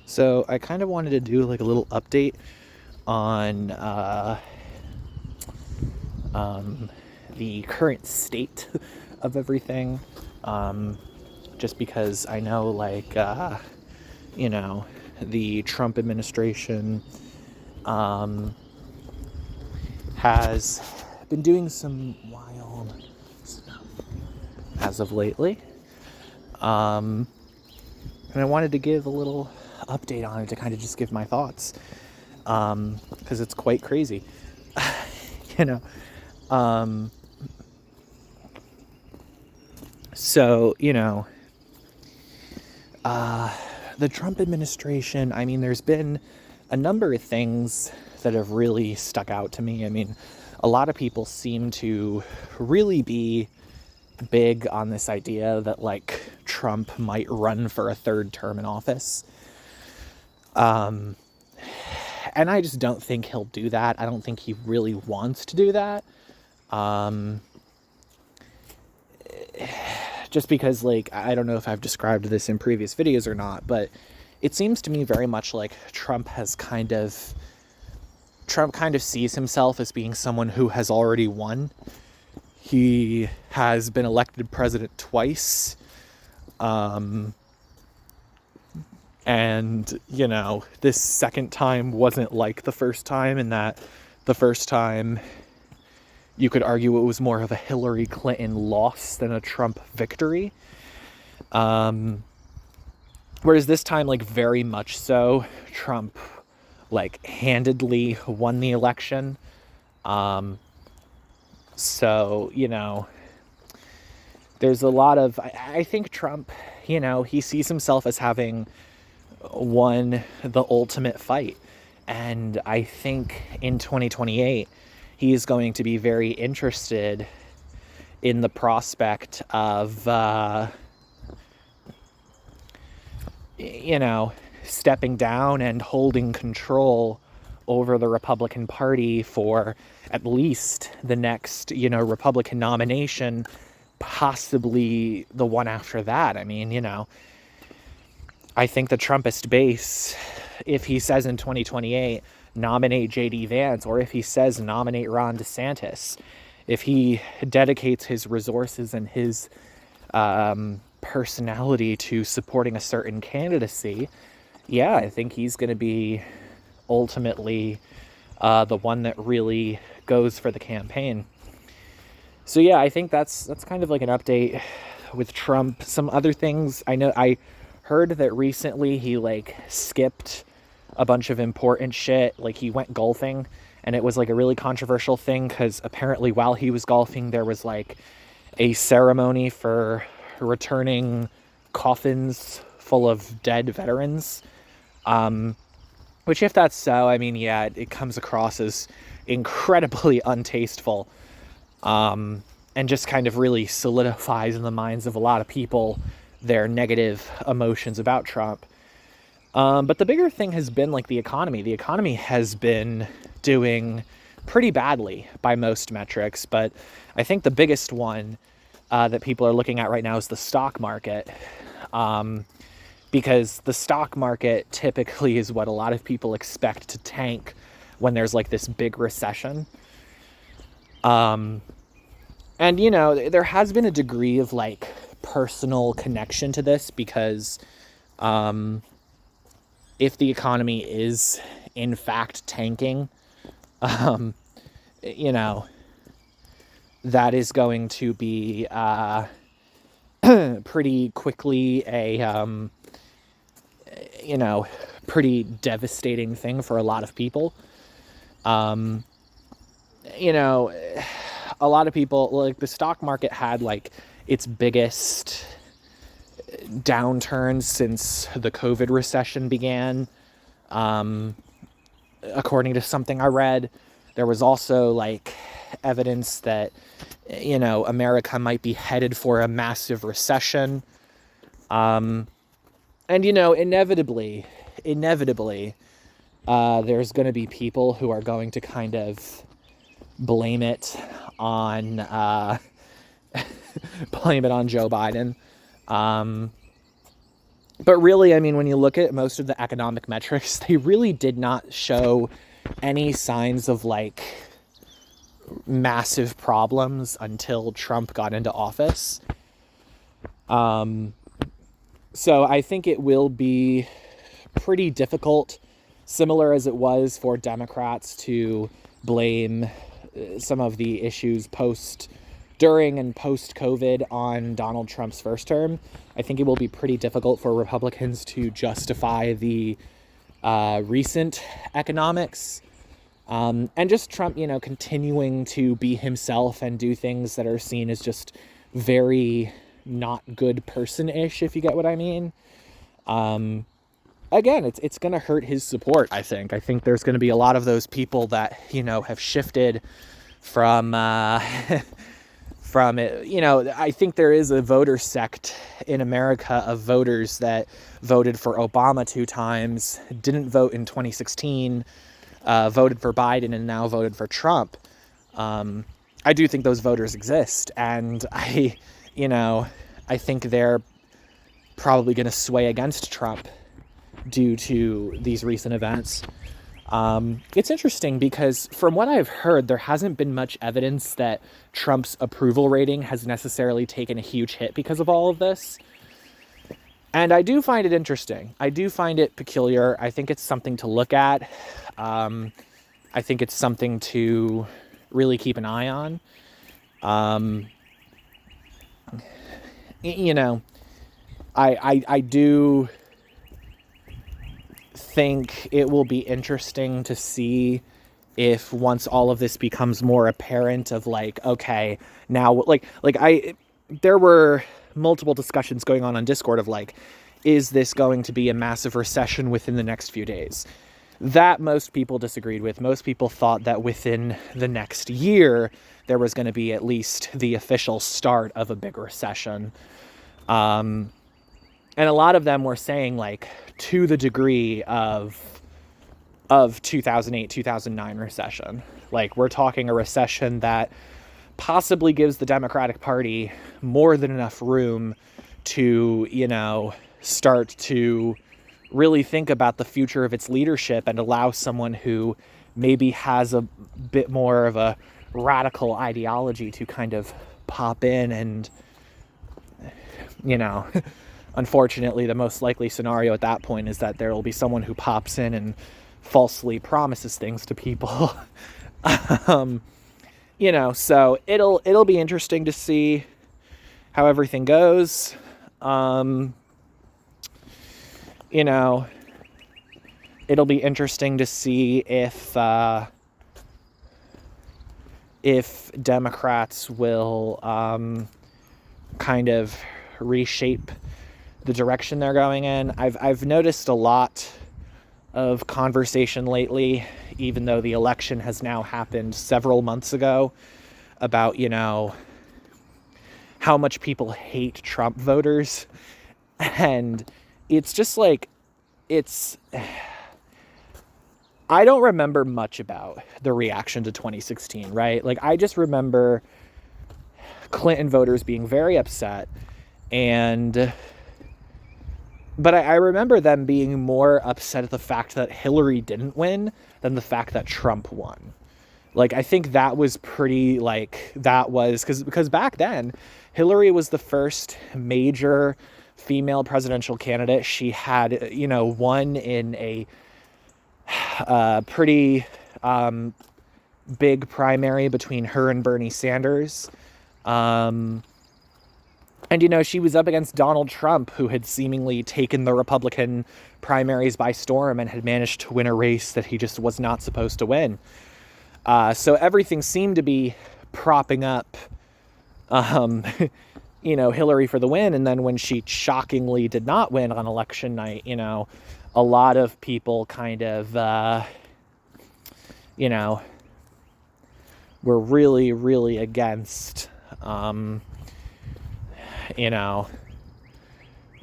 So I kind of wanted to do like a little update on the current state of everything. Um, just because I know, you know, the Trump administration um, has been doing some wild stuff as of lately. Um, and I wanted to give a little update on it to kind of just give my thoughts. Because it's quite crazy, you know. Um, so, you know, the Trump administration, I mean, there's been a number of things that have really stuck out to me. I mean, a lot of people seem to really be big on this idea that, like, Trump might run for a third term in office. And I just don't think he'll do that. I don't think he really wants to do that. Just because, like, I don't know if I've described this in previous videos or not, but it seems to me very much like Trump kind of sees himself as being someone who has already won. He has been elected president twice. And, you know, this second time wasn't like the first time, in that the first time you could argue it was more of a Hillary Clinton loss than a Trump victory. Whereas this time, like, very much so, Trump, like, handedly won the election. So, you know, there's a lot of, I think Trump, you know, he sees himself as having won the ultimate fight. And I think in 2028, he is going to be very interested in the prospect of, you know, stepping down and holding control over the Republican Party for at least the next, you know, Republican nomination, possibly the one after that. I mean, you know, I think the Trumpist base, if he says in 2028, nominate J.D. Vance, or if he says nominate Ron DeSantis, if he dedicates his resources and his personality to supporting a certain candidacy, yeah, I think he's going to be ultimately the one that really goes for the campaign. So yeah, I think that's kind of like an update with Trump. Some other things, I know I heard that recently he, like, skipped a bunch of important shit. Like, he went golfing, and it was like a really controversial thing because apparently while he was golfing there was like a ceremony for returning coffins full of dead veterans. Which, if that's so, I mean, yeah, it comes across as incredibly untasteful, and just kind of really solidifies in the minds of a lot of people their negative emotions about Trump. But the bigger thing has been, like, the economy. The economy has been doing pretty badly by most metrics, but I think the biggest one that people are looking at right now is the stock market. Because the stock market typically is what a lot of people expect to tank when there's, like, this big recession. And, you know, there has been a degree of, like, personal connection to this because if the economy is in fact tanking, you know, that is going to be pretty quickly you know, pretty devastating thing for a lot of people. You know, a lot of people, like, the stock market had, like, its biggest downturn since the COVID recession began. According to something I read, there was also, like, evidence that, you know, America might be headed for a massive recession. And, you know, inevitably, there's going to be people who are going to kind of blame it on Joe Biden. But really, I mean, when you look at most of the economic metrics, they really did not show any signs of like massive problems until Trump got into office. So I think it will be pretty difficult, similar as it was for Democrats to blame some of the issues during and post COVID on Donald Trump's first term. I think it will be pretty difficult for Republicans to justify the recent economics. And just Trump, continuing to be himself and do things that are seen as just very not good person-ish, if you get what I mean. Again, it's going to hurt his support, I think. I think there's going to be a lot of those people that, have shifted from, from it. I think there is a voter sect in America of voters that voted for Obama 2 times, didn't vote in 2016, voted for Biden, and now voted for Trump. I do think those voters exist, and I think they're probably going to sway against Trump due to these recent events. It's interesting because from what I've heard, there hasn't been much evidence that Trump's approval rating has necessarily taken a huge hit because of all of this. And I do find it interesting. I do find it peculiar. I think it's something to look at. I think it's something to really keep an eye on. I do think it will be interesting to see if once all of this becomes more apparent of like, okay, now there were multiple discussions going on Discord of like, is this going to be a massive recession within the next few days? That most people disagreed with. Most people thought that within the next year, there was going to be at least the official start of a big recession. And a lot of them were saying like to the degree of 2008, 2009 recession. Like we're talking a recession that possibly gives the Democratic Party more than enough room to, start to really think about the future of its leadership and allow someone who maybe has a bit more of a radical ideology to kind of pop in and, unfortunately, the most likely scenario at that point is that there will be someone who pops in and falsely promises things to people. So it'll be interesting to see how everything goes. It'll be interesting to see if Democrats will kind of reshape the direction they're going in. I've noticed a lot of conversation lately, even though the election has now happened several months ago, about, how much people hate Trump voters. And it's just like, I don't remember much about the reaction to 2016, right? Like, I just remember Clinton voters being very upset, but I remember them being more upset at the fact that Hillary didn't win than the fact that Trump won. Like, I think that was pretty, because back then, Hillary was the first major female presidential candidate. She had, won in a pretty big primary between her and Bernie Sanders. And, she was up against Donald Trump, who had seemingly taken the Republican primaries by storm and had managed to win a race that he just was not supposed to win. So everything seemed to be propping up, Hillary for the win. And then when she shockingly did not win on election night, a lot of people kind of, were really, really against,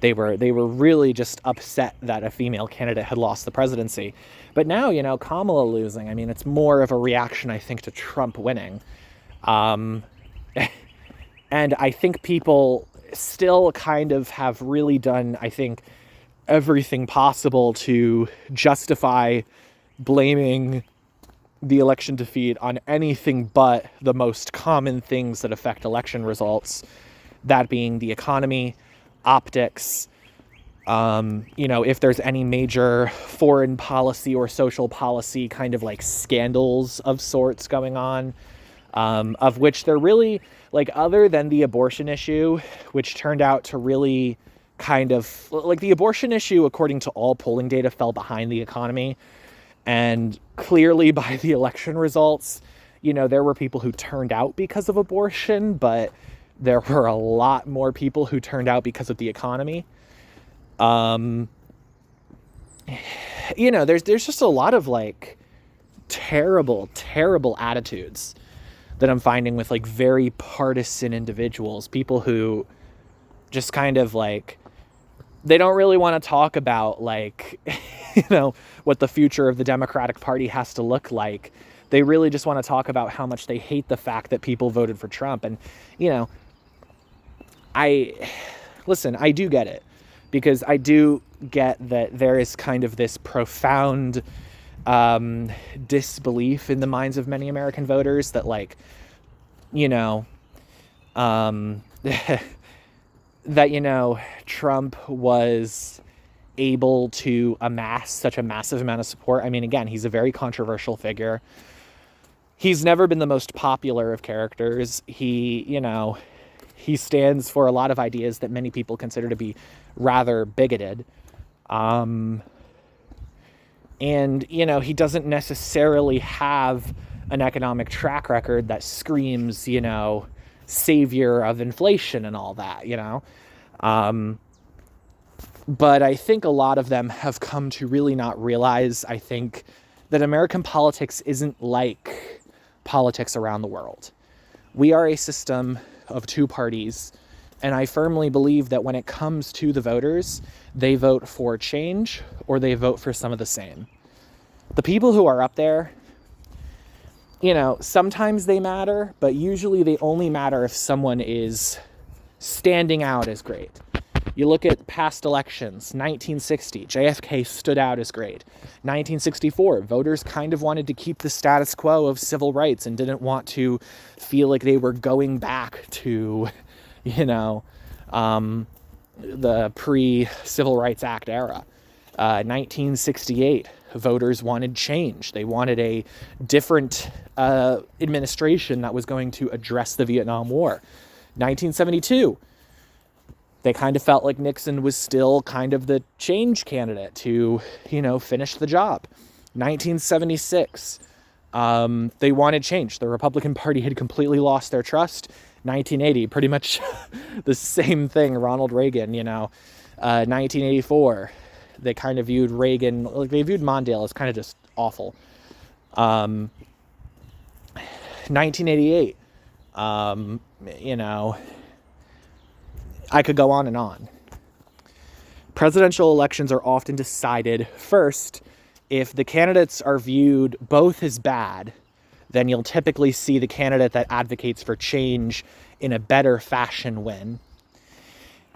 they were really just upset that a female candidate had lost the presidency. But now, Kamala losing, I mean, it's more of a reaction, I think, to Trump winning. And I think people still kind of have really done, I think, everything possible to justify blaming the election defeat on anything but the most common things that affect election results, that being the economy, optics, if there's any major foreign policy or social policy kind of like scandals of sorts going on, of which they're really, like, other than the abortion issue, which turned out to really kind of, like, the abortion issue, according to all polling data, fell behind the economy. And clearly by the election results, there were people who turned out because of abortion, but there were a lot more people who turned out because of the economy. There's just a lot of, like, terrible attitudes that I'm finding with, like, very partisan individuals, people who just kind of, like, they don't really want to talk about, like, what the future of the Democratic Party has to look like. They really just want to talk about how much they hate the fact that people voted for Trump. And, I do get it, because I do get that there is kind of this profound disbelief in the minds of many American voters that, like, Trump was able to amass such a massive amount of support. I mean, again, he's a very controversial figure. He's never been the most popular of characters. He stands for a lot of ideas that many people consider to be rather bigoted. And, he doesn't necessarily have an economic track record that screams, savior of inflation and all that, But I think a lot of them have come to really not realize, I think, that American politics isn't like politics around the world. We are a system of two parties, and I firmly believe that when it comes to the voters, they vote for change or they vote for some of the same. The people who are up there, sometimes they matter, but usually they only matter if someone is standing out as great. You look at past elections, 1960, JFK stood out as great. 1964, voters kind of wanted to keep the status quo of civil rights and didn't want to feel like they were going back to, the pre-Civil Rights Act era. 1968, voters wanted change. They wanted a different administration that was going to address the Vietnam War. 1972, they kind of felt like Nixon was still kind of the change candidate to, finish the job. 1976, they wanted change. The Republican Party had completely lost their trust. 1980, pretty much the same thing. Ronald Reagan, 1984, they kind of viewed Reagan, like they viewed Mondale as kind of just awful. 1988, I could go on and on. Presidential elections are often decided first. If the candidates are viewed both as bad, then you'll typically see the candidate that advocates for change in a better fashion win.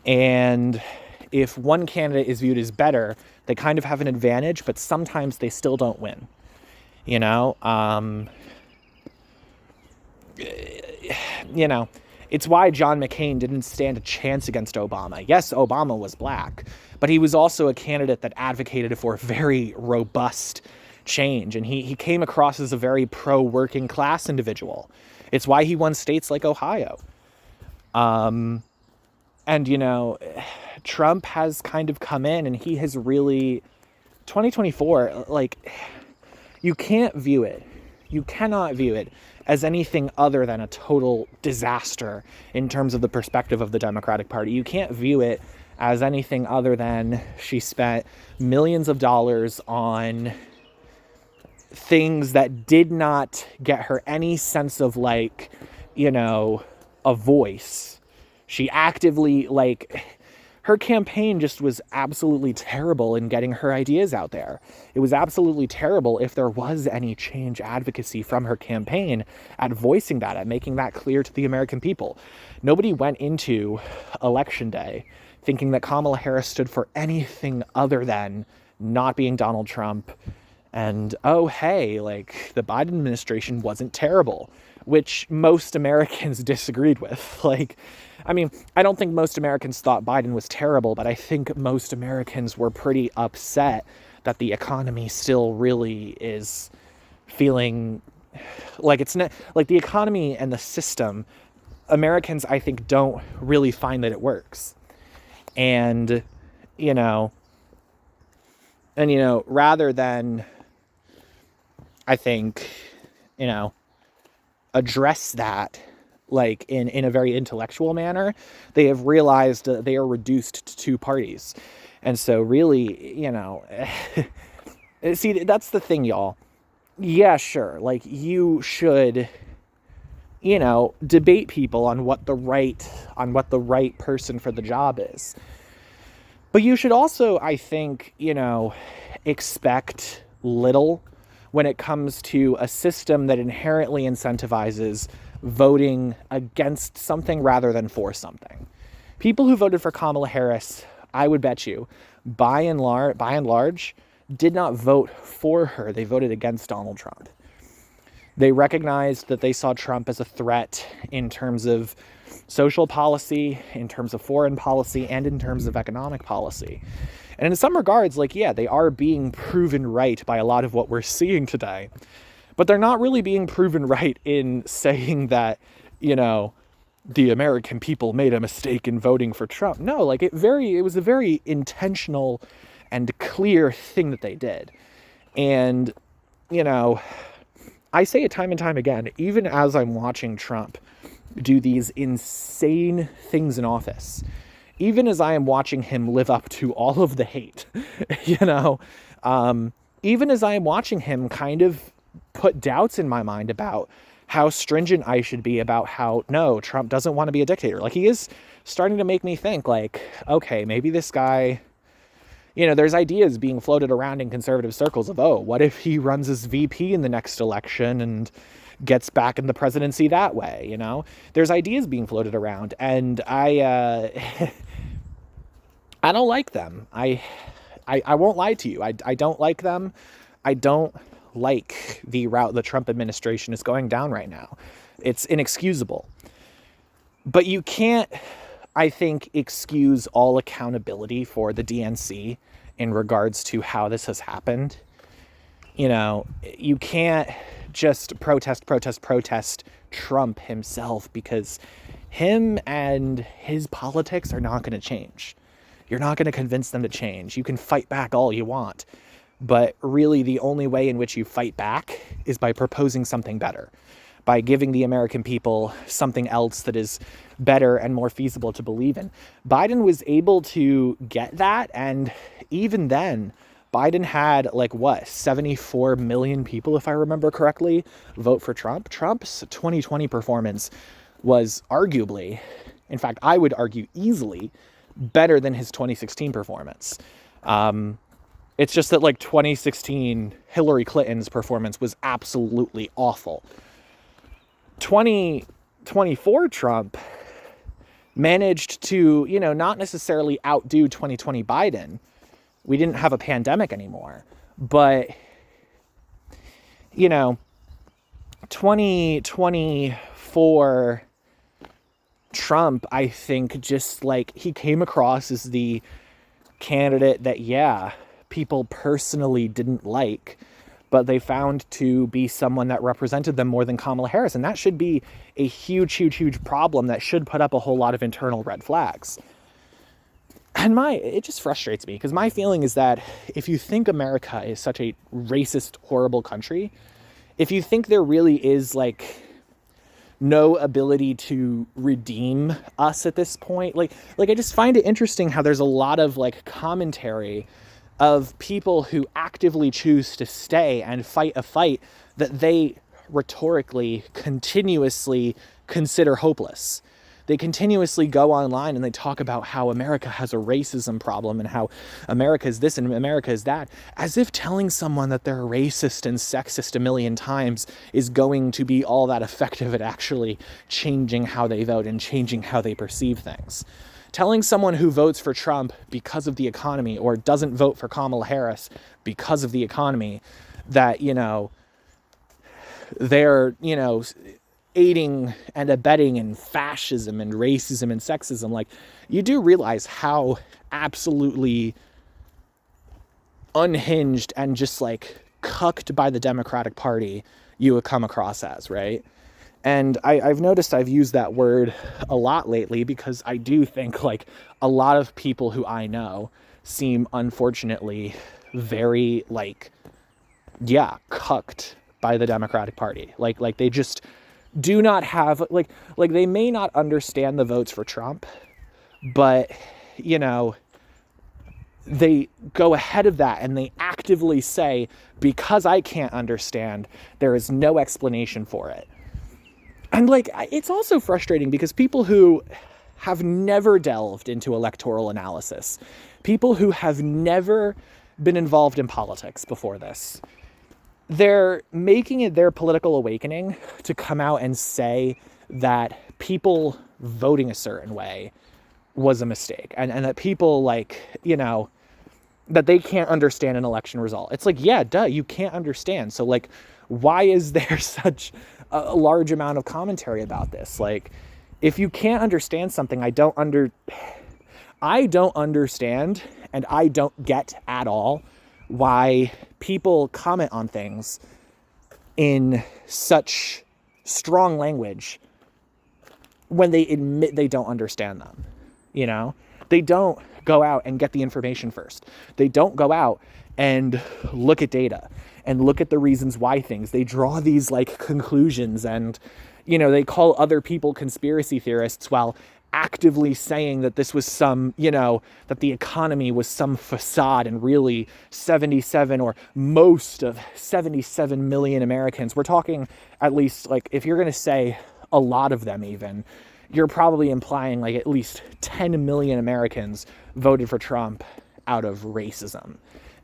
And if one candidate is viewed as better, they kind of have an advantage, but sometimes they still don't win. It's why John McCain didn't stand a chance against Obama. Yes, Obama was black, but he was also a candidate that advocated for very robust change. And he came across as a very pro-working class individual. It's why he won states like Ohio. Trump has kind of come in and he has really, 2024, like, you cannot view it as anything other than a total disaster in terms of the perspective of the Democratic Party. You can't view it as anything other than she spent millions of dollars on things that did not get her any sense of, like, a voice. She actively, her campaign just was absolutely terrible in getting her ideas out there. It was absolutely terrible if there was any change advocacy from her campaign at voicing that, at making that clear to the American people. Nobody went into Election Day thinking that Kamala Harris stood for anything other than not being Donald Trump. And, oh, hey, like, the Biden administration wasn't terrible, which most Americans disagreed with. Like, I mean, I don't think most Americans thought Biden was terrible, but I think most Americans were pretty upset that the economy still really is feeling like it's not, like the economy and the system, Americans, I think, don't really find that it works. And, rather than, I think, address that like in a very intellectual manner, they have realized that they are reduced to two parties. And so really, see, that's the thing, y'all. Yeah, sure. Like, you should, debate people on what the right person for the job is. But you should also, I think, expect little when it comes to a system that inherently incentivizes voting against something rather than for something. People who voted for Kamala Harris, I would bet you, by and large, did not vote for her. They voted against Donald Trump. They recognized that they saw Trump as a threat in terms of social policy, in terms of foreign policy, and in terms of economic policy. And in some regards, they are being proven right by a lot of what we're seeing today. But they're not really being proven right in saying that, the American people made a mistake in voting for Trump. No, it was a very intentional and clear thing that they did. And, I say it time and time again, even as I'm watching Trump do these insane things in office, even as I am watching him live up to all of the hate, even as I am watching him kind of put doubts in my mind about how stringent I should be about how, no, Trump doesn't want to be a dictator. He is starting to make me think, okay, maybe this guy, there's ideas being floated around in conservative circles of, what if he runs as VP in the next election and gets back in the presidency that way, There's ideas being floated around, and I don't like them. I won't lie to you. I don't like them. I don't like the route the Trump administration is going down right now. It's inexcusable. But you can't, I think, excuse all accountability for the DNC in regards to how this has happened. You can't just protest Trump himself, because him and his politics are not going to change. You're not going to convince them to change. You can fight back all you want. But really, the only way in which you fight back is by proposing something better, by giving the American people something else that is better and more feasible to believe in. Biden was able to get that, and even then, Biden had 74 million people, if I remember correctly, vote for Trump. Trump's 2020 performance was arguably, in fact, I would argue easily, better than his 2016 performance. It's just that 2016 Hillary Clinton's performance was absolutely awful. 2024 Trump managed to, not necessarily outdo 2020 Biden. We didn't have a pandemic anymore. But, 2024 Trump, I think, just he came across as the candidate that, people personally didn't like, but they found to be someone that represented them more than Kamala Harris. And that should be a huge, huge, huge problem that should put up a whole lot of internal red flags. And it just frustrates me, because my feeling is that if you think America is such a racist, horrible country, if you think there really is no ability to redeem us at this point, I just find it interesting how there's a lot of commentary of people who actively choose to stay and fight a fight that they rhetorically continuously consider hopeless. They continuously go online and they talk about how America has a racism problem and how America is this and America is that, as if telling someone that they're racist and sexist a million times is going to be all that effective at actually changing how they vote and changing how they perceive things. telling someone who votes for Trump because of the economy or doesn't vote for Kamala Harris because of the economy that, they're, aiding and abetting in fascism and racism and sexism. Like, you do realize how absolutely unhinged and just like cucked by the Democratic Party you would come across as, right? And I've noticed I've used that word a lot lately because I do think like a lot of people who I know seem unfortunately very cucked by the Democratic Party. Like they just do not have like they may not understand the votes for Trump, but they go ahead of that and they actively say, because I can't understand, there is no explanation for it. And it's also frustrating because people who have never delved into electoral analysis, people who have never been involved in politics before this, they're making it their political awakening to come out and say that people voting a certain way was a mistake. And that people that they can't understand an election result. It's like, yeah, duh, you can't understand. So why is there such a large amount of commentary about this? Like, if you can't understand something, I don't understand and I don't get at all why people comment on things in such strong language when they admit they don't understand them. They don't go out and get the information first. They don't go out and look at data and look at the reasons why things. They draw these conclusions and, they call other people conspiracy theorists while actively saying that this was that the economy was some facade and really 77 or most of 77 million Americans. We're talking at least if you're going to say a lot of them even, you're probably implying at least 10 million Americans voted for Trump out of racism.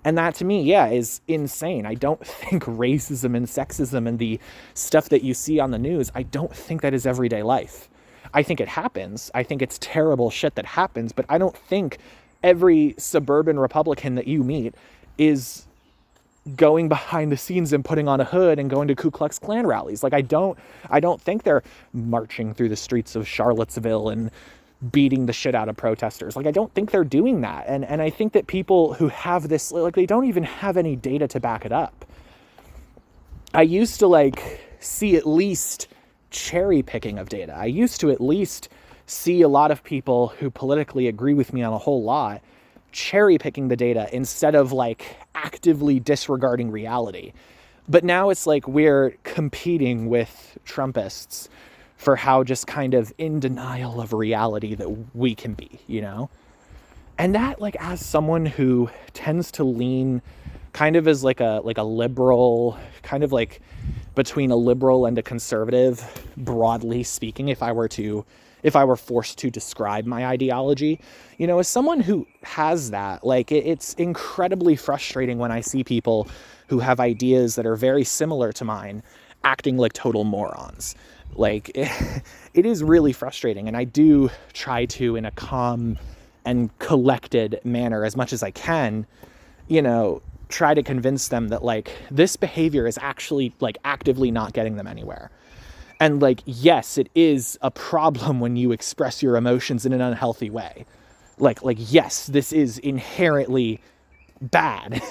And that to me, is insane. I don't think racism and sexism and the stuff that you see on the news, I don't think that is everyday life. I think it happens. I think it's terrible shit that happens, but I don't think every suburban Republican that you meet is going behind the scenes and putting on a hood and going to Ku Klux Klan rallies. I don't think they're marching through the streets of Charlottesville and beating the shit out of protesters. I don't think they're doing that. And I think that people who have this, they don't even have any data to back it up. I used to see at least cherry picking of data. I used to at least see a lot of people who politically agree with me on a whole lot cherry picking the data instead of actively disregarding reality. But now it's we're competing with Trumpists for how just kind of in denial of reality that we can be, And that as someone who tends to lean kind of as a liberal, kind of between a liberal and a conservative, broadly speaking, if I were forced to describe my ideology, as someone who has that, it's incredibly frustrating when I see people who have ideas that are very similar to mine acting like total morons. It is really frustrating. And I do try to, in a calm and collected manner, as much as I can, try to convince them that this behavior is actually actively not getting them anywhere. And yes, it is a problem when you express your emotions in an unhealthy way. Yes, this is inherently bad,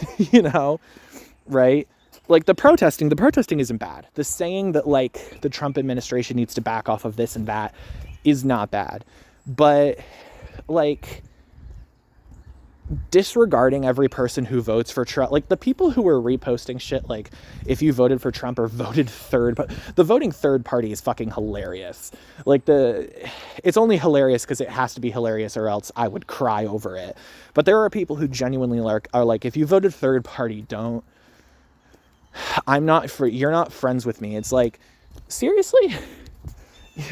right? The protesting isn't bad. The saying that the Trump administration needs to back off of this and that is not bad. But disregarding every person who votes for Trump, the people who are reposting shit, if you voted for Trump or voted third, but the voting third party is fucking hilarious. It's only hilarious because it has to be hilarious or else I would cry over it. But there are people who genuinely are if you voted third party, you're not friends with me. It's seriously?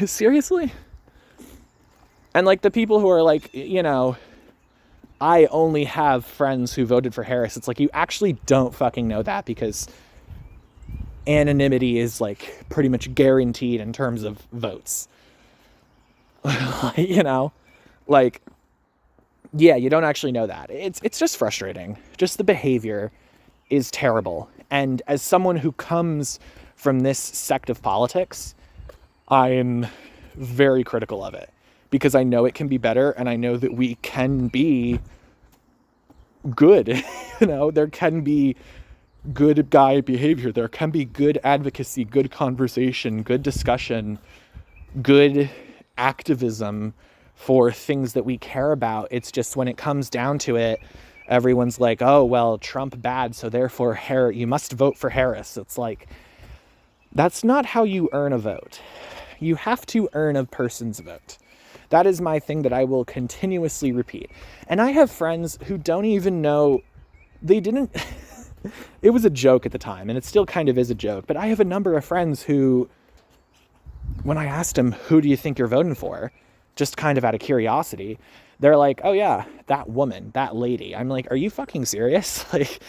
Seriously? And the people who are I only have friends who voted for Harris. It's you actually don't fucking know that because anonymity is pretty much guaranteed in terms of votes. Yeah, you don't actually know that. It's just frustrating. Just the behavior is terrible. And as someone who comes from this sect of politics, I'm very critical of it because I know it can be better and I know that we can be good. There can be good guy behavior. There can be good advocacy, good conversation, good discussion, good activism for things that we care about. It's just when it comes down to it, everyone's like, oh, well, Trump bad, so therefore you must vote for Harris. It's like, that's not how you earn a vote. You have to earn a person's vote. That is my thing that I will continuously repeat. And I have friends who don't even know, they didn't, it was a joke at the time, and it still kind of is a joke, but I have a number of friends who, when I asked them, who do you think you're voting for? Just kind of out of curiosity, they're like, oh yeah, that woman, that lady. I'm like, are you fucking serious? Like,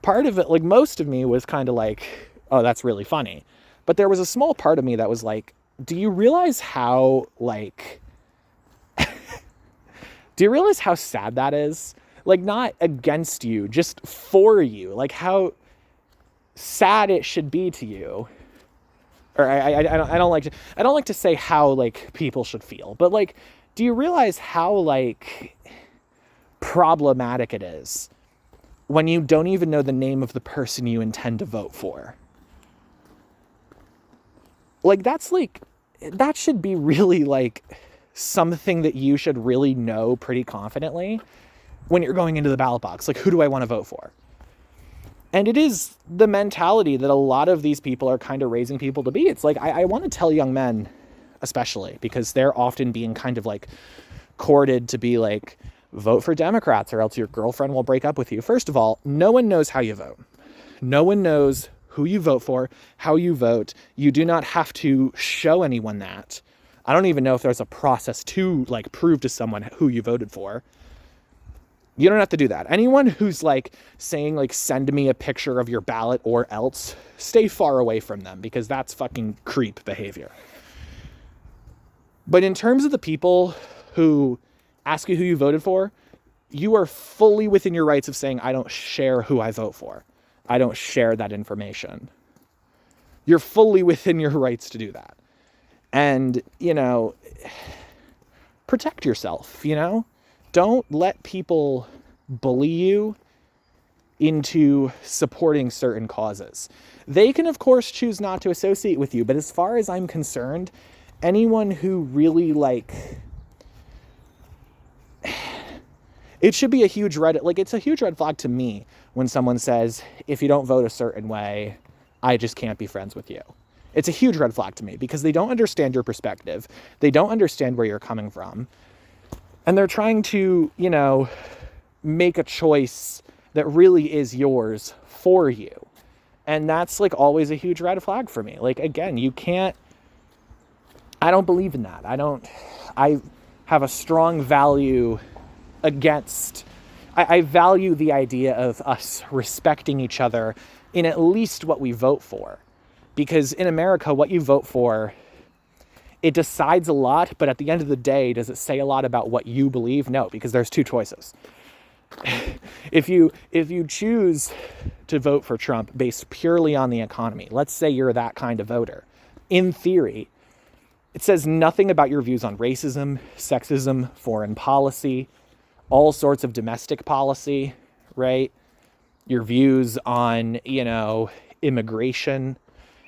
part of it, like most of me was kind of like, oh, that's really funny. But there was a small part of me that was like, do you realize how, like, do you realize how sad that is? Like, not against you, just for you. Like, how sad it should be to you. Or I don't like to say how, like, people should feel. But, like, do you realize how, like, problematic it is when you don't even know the name of the person you intend to vote for? Like, that should be really, like, something that you should really know pretty confidently when you're going into the ballot box. Like, who do I want to vote for? And it is the mentality that a lot of these people are kind of raising people to be. It's like, I want to tell young men, especially, because they're often being kind of, like, courted to be like, vote for Democrats or else your girlfriend will break up with you. First of all, no one knows how you vote. No one knows who you vote for, how you vote. You do not have to show anyone that. I don't even know if there's a process to, like, prove to someone who you voted for. You don't have to do that. Anyone who's, like, saying, like, send me a picture of your ballot or else, stay far away from them, because that's fucking creep behavior. But in terms of the people who ask you who you voted for, you are fully within your rights of saying, I don't share who I vote for. I don't share that information. You're fully within your rights to do that. And, protect yourself, Don't let people bully you into supporting certain causes. They can, of course, choose not to associate with you, but as far as I'm concerned, anyone who really, like, it should be a huge it's a huge red flag to me when someone says, if you don't vote a certain way, I just can't be friends with you. It's a huge red flag to me because they don't understand your perspective. They don't understand where you're coming from. And they're trying to, make a choice that really is yours for you. And that's, like, always a huge red flag for me. Like, again, I don't believe in that. I have a strong value against, I value the idea of us respecting each other in at least what we vote for. Because in America, what you vote for, it decides a lot, but at the end of the day, does it say a lot about what you believe? No, because there's two choices. If you choose to vote for Trump based purely on the economy, let's say you're that kind of voter, in theory, it says nothing about your views on racism, sexism, foreign policy, all sorts of domestic policy, right? Your views on, immigration.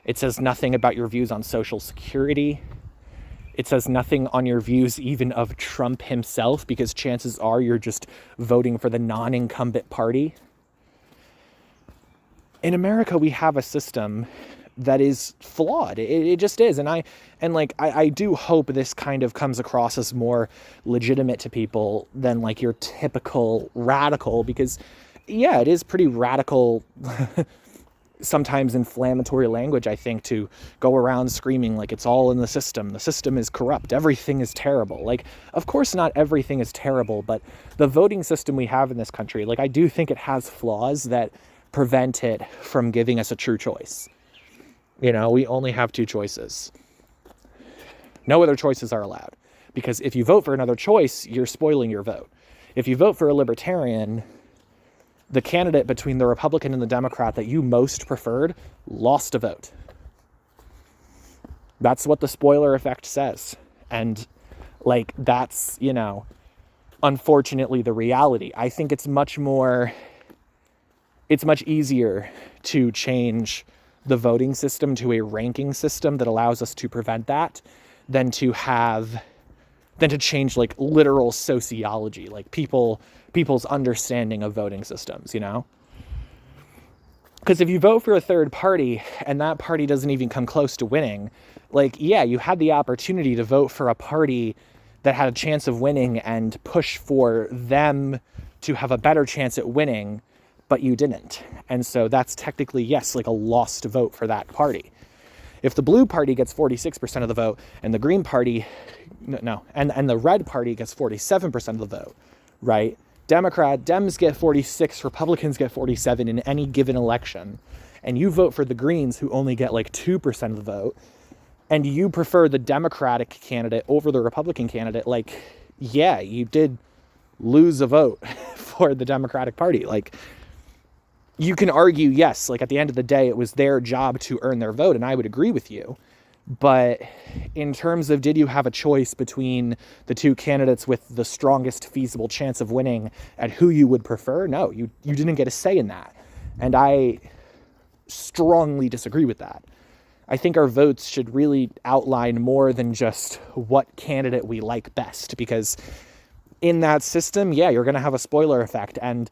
It says nothing about your views on Social Security. It says nothing on your views even of Trump himself, because chances are you're just voting for the non-incumbent party. In America, we have a system that is flawed. It just is. And I do hope this kind of comes across as more legitimate to people than, like, your typical radical, because, yeah, it is pretty radical, sometimes inflammatory language, I think, to go around screaming like it's all in the system. The system is corrupt. Everything is terrible. Like, of course not everything is terrible, but the voting system we have in this country, like, I do think it has flaws that prevent it from giving us a true choice. We only have two choices. No other choices are allowed. Because if you vote for another choice, you're spoiling your vote. If you vote for a libertarian, the candidate between the Republican and the Democrat that you most preferred lost a vote. That's what the spoiler effect says. And like, that's, you know, unfortunately the reality. I think it's much easier to change the voting system to a ranking system that allows us to prevent that than to change like literal sociology, like people's understanding of voting systems, you know? Because if you vote for a third party and that party doesn't even come close to winning, like, yeah, you had the opportunity to vote for a party that had a chance of winning and push for them to have a better chance at winning, but you didn't. And so that's technically, yes, like a lost vote for that party. If the blue party gets 46% of the vote and the green party, and the red party gets 47% of the vote, right? Dems get 46, Republicans get 47 in any given election, and you vote for the Greens who only get like 2% of the vote, and you prefer the Democratic candidate over the Republican candidate, like, yeah, you did lose a vote for the Democratic Party. Like, you can argue, yes, like at the end of the day, it was their job to earn their vote, and I would agree with you. But in terms of, did you have a choice between the two candidates with the strongest feasible chance of winning at who you would prefer? No, you didn't get a say in that. And I strongly disagree with that. I think our votes should really outline more than just what candidate we like best, because in that system, yeah, you're going to have a spoiler effect, and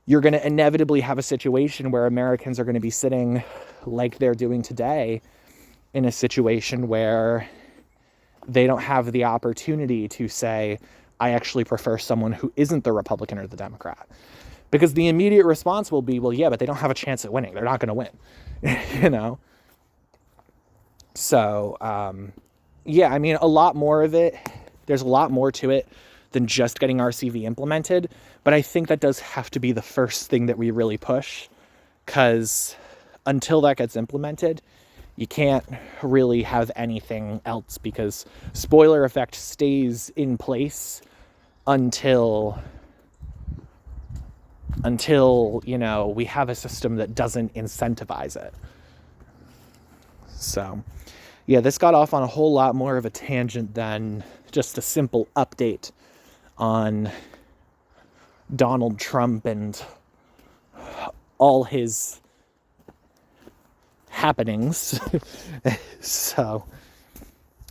you're going to inevitably have a situation where Americans are going to be sitting like they're doing today in a situation where they don't have the opportunity to say, I actually prefer someone who isn't the Republican or the Democrat. Because the immediate response will be, well, yeah, but they don't have a chance at winning. They're not going to win, you know? So, yeah, I mean, a lot more of it, there's a lot more to it than just getting RCV implemented. But I think that does have to be the first thing that we really push, because until that gets implemented, you can't really have anything else, because spoiler effect stays in place until, you know, we have a system that doesn't incentivize it. So, yeah, this got off on a whole lot more of a tangent than just a simple update on Donald Trump and all his happenings. So,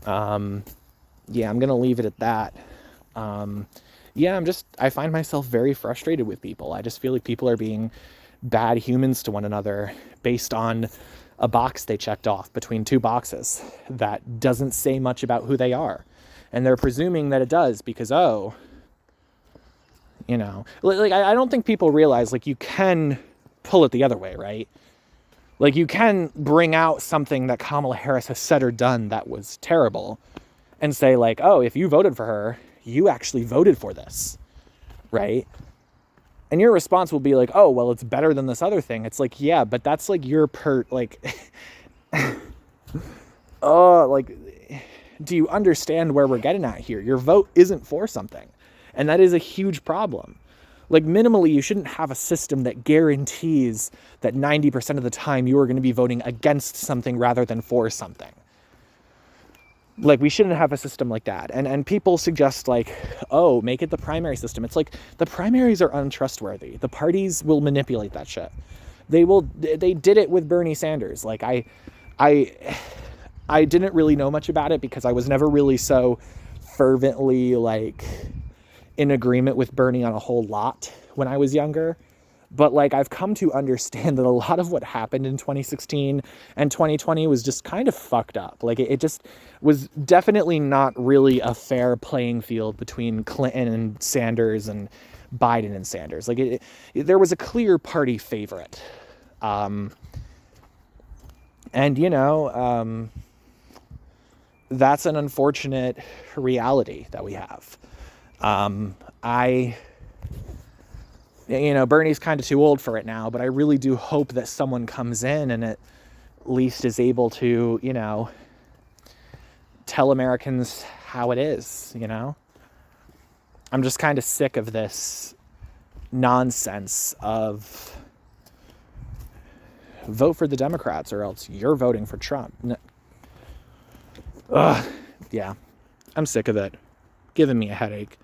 yeah, I'm going to leave it at that. Yeah, I find myself very frustrated with people. I just feel like people are being bad humans to one another based on a box they checked off between two boxes that doesn't say much about who they are. And they're presuming that it does because, oh, you know, like, I don't think people realize, like, you can pull it the other way, right? Like, you can bring out something that Kamala Harris has said or done that was terrible and say, like, oh, if you voted for her, you actually voted for this, right? And your response will be like, oh, well, it's better than this other thing. It's like, yeah, but that's like your oh, like, do you understand where we're getting at here? Your vote isn't for something. And that is a huge problem. Like, minimally, you shouldn't have a system that guarantees that 90% of the time you are going to be voting against something rather than for something. Like, we shouldn't have a system like that. And people suggest, like, oh, make it the primary system. It's like, the primaries are untrustworthy. The parties will manipulate that shit. They did it with Bernie Sanders. Like, I didn't really know much about it because I was never really so fervently, like, in agreement with Bernie on a whole lot when I was younger. But, like, I've come to understand that a lot of what happened in 2016 and 2020 was just kind of fucked up. Like, it just was definitely not really a fair playing field between Clinton and Sanders and Biden and Sanders. Like, there was a clear party favorite. And, you know, that's an unfortunate reality that we have. You know, Bernie's kind of too old for it now, but I really do hope that someone comes in and at least is able to, you know, tell Americans how it is, you know? I'm just kind of sick of this nonsense of vote for the Democrats or else you're voting for Trump. Yeah, I'm sick of it. Giving me a headache.